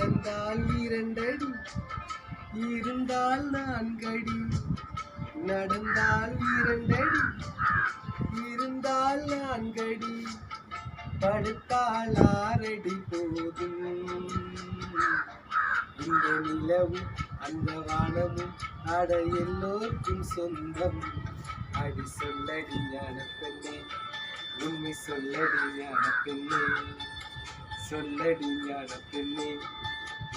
நடந்தால் 2 அடி, இருந்தால் 4 அடி. நடந்தால் 2 அடி, இருந்தால் 4 அடி. படுத்தால் 6 அடி போதும். இந்த நிலவும் அந்த வானமும் அட எல்லோருக்கும் சொந்தம். அடி சொல்லடி ஞான பெண்ணே, உண்மை சொல்லடி ஞான பெண்ணே. சொல்லடி ஞான பெண்ணே,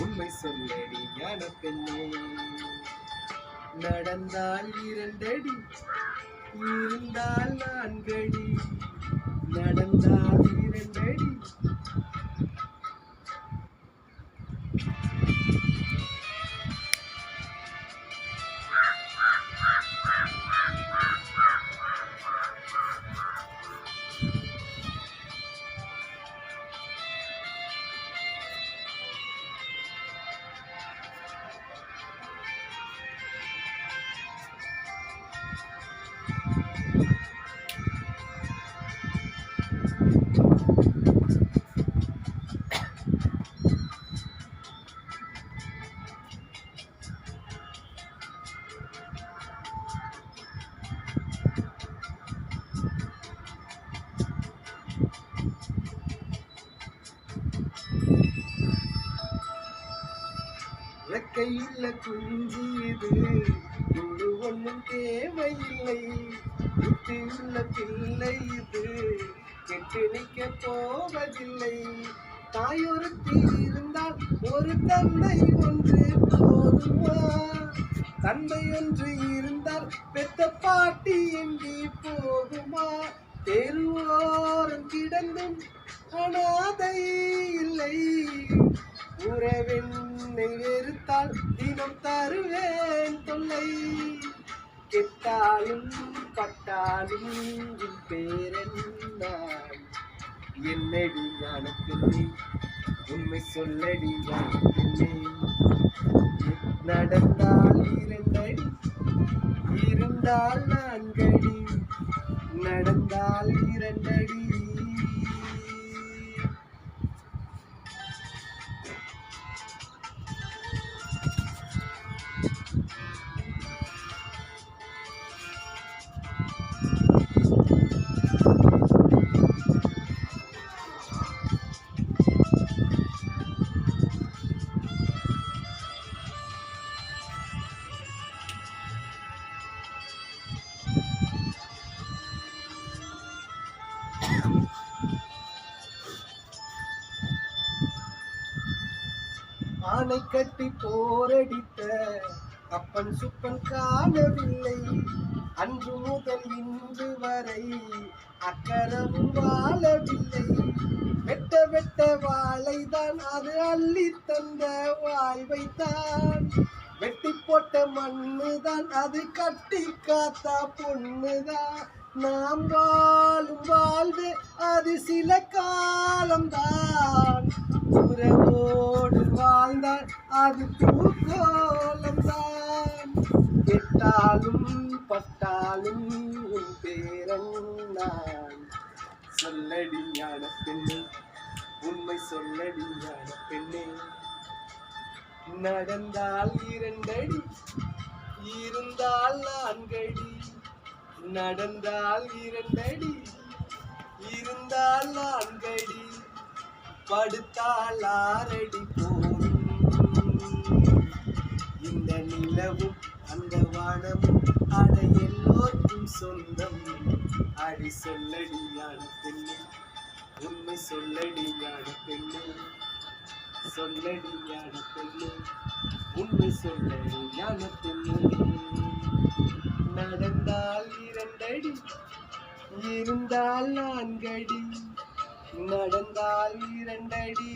உண்மை சொல்லடி ஞான பெண்ணே. நடந்தால் 2 அடி, இருந்தால் 4 அடி. நடந்தால் 2 அடி. இறக்கையுள்ள குஞ்சு இது, இங்கு ஒன்றும் தேவையில்லை. புத்தியுள்ள பிள்ளை இது, கெட்டு நிற்க போவதில்லை. தாயொருத்தி இருந்தால் ஒரு தந்தை ஒன்று போதுமா? தந்தை ஒன்று இருந்தால் பெத்த பாட்டி எங்கே போகுமா? தெருவோரம் கிடந்தும் அனாதை இல்லை. உறவென்னை வெறுத்தால் தினம் தருவேன் தொல்லை. கெட்டாலும் பட்டாலும் உன் பேரன்தான். என்னடி ஞான பெண்ணே, உண்மை சொல்லடி ஞான பெண்ணே. நடந்தால் 2 அடி, இருந்தால் 4 அடி. நடந்தால் 2 அடி. ஆனை கட்டி போரடித்த அப்பன் சுப்பன் காணவில்லை. அன்று முதல் இன்று வரை அக்கரமும் வாழவில்லை. வெட்ட வெட்ட வாழைதான் அது அள்ளி தந்த வாழ்வைத்தான். வெட்டி போட்ட மண்ணுதான் அது கட்டி காத்தா பொண்ணுதான். நாம் வாழும் வாழ்வு அது சில காலம்தான். உறவோடு வாழ்ந்தால் அது பூக்கோலம்தான். கெட்டாலும் பட்டாலும் உன் பேரன். சொல்லடி ஞான பெண்ணே, உண்மை சொல்லடி ஞான பெண்ணே. நடந்தால் 2 அடி, இருந்தால் 4 அடி. நடந்தால் 2 அடி, இருந்தால் 4 அடி. படுத்தால் 6 அடி போதும். இந்த நிலவும் அந்த வானமும் அட எல்லோருக்கும் சொந்தம். அடி சொல்லடி ஞான பெண்ணே, உண்மை சொல்லடி ஞான பெண்ணே. சொல்லடி ஞான பெண்ணே, உண்மை சொல்லடி ஞான பெண்ணே. நடந்தால் 2 அடி, இருந்தால் 4 அடி. நடந்தால் 2 அடி.